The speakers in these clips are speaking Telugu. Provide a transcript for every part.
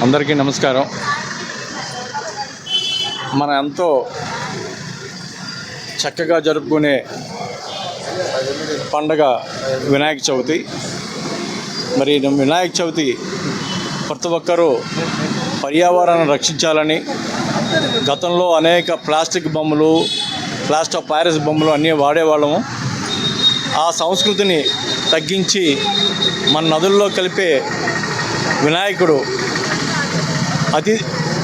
అందరికీ నమస్కారం. మన ఎంతో చక్కగా జరుపుకునే పండగ వినాయక చవితి. మరి వినాయక చవితి ప్రతి ఒక్కరూ పర్యావరణాన్ని రక్షించాలని, గతంలో అనేక ప్లాస్టిక్ బొమ్మలు, ప్లాస్టర్ ఆఫ్ ప్యారిస్ బొమ్మలు అన్నీ వాడేవాళ్ళము. ఆ సంస్కృతిని తగ్గించి మన నదుల్లో కలిపే వినాయకుడు అతి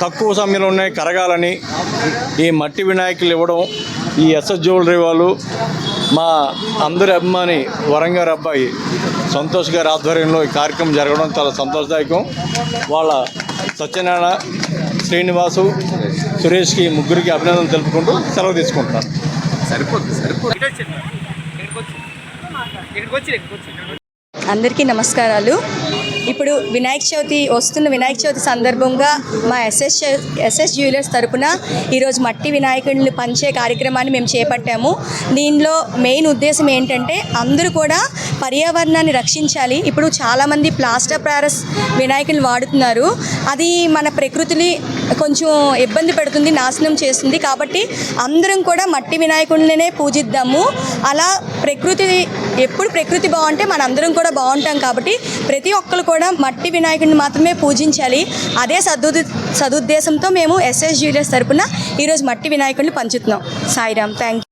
తక్కువ సమయంలోనే కరగాలని ఈ మట్టి వినాయకులు ఇవ్వడం, ఈ ఎస్ఎస్ జ్యువెలరీ వాళ్ళు, మా అందరి అభిమాని వరంగారు అబ్బాయి సంతోష్ గారి ఆధ్వర్యంలో ఈ కార్యక్రమం జరగడం చాలా సంతోషదాయకం. వాళ్ళ సత్యనారాయణ, శ్రీనివాసు, సురేష్కి ముగ్గురికి అభినందనలు తెలుపుకుంటూ సెలవు తీసుకుంటున్నాను. అందరికీ నమస్కారాలు. ఇప్పుడు వినాయక చవితి సందర్భంగా మా ఎస్ఎస్ జ్యువెలర్స్ తరపున ఈరోజు మట్టి వినాయకుడిని పంచే కార్యక్రమాన్ని మేము చేపట్టాము. దీనిలో మెయిన్ ఉద్దేశం ఏంటంటే అందరూ కూడా పర్యావరణాన్ని రక్షించాలి. ఇప్పుడు చాలామంది ప్లాస్టర్ ప్యారస్ వినాయకుడిని వాడుతున్నారు. అది మన ప్రకృతిని కొంచెం ఇబ్బంది పెడుతుంది, నాశనం చేస్తుంది. కాబట్టి అందరం కూడా మట్టి వినాయకుడినే పూజిద్దాము. అలా ఎప్పుడు ప్రకృతి బాగుంటే మనందరం కూడా బాగుంటాం. కాబట్టి ప్రతి ఒక్కరు కూడా మట్టి వినాయకుడిని మాత్రమే పూజించాలి. అదే సదుద్దేశంతో మేము ఎస్ఎస్ జ్యువెలర్స్ తరపున ఈరోజు మట్టి వినాయకుడిని పంచుతున్నాం. సాయిరామ్. Thank you.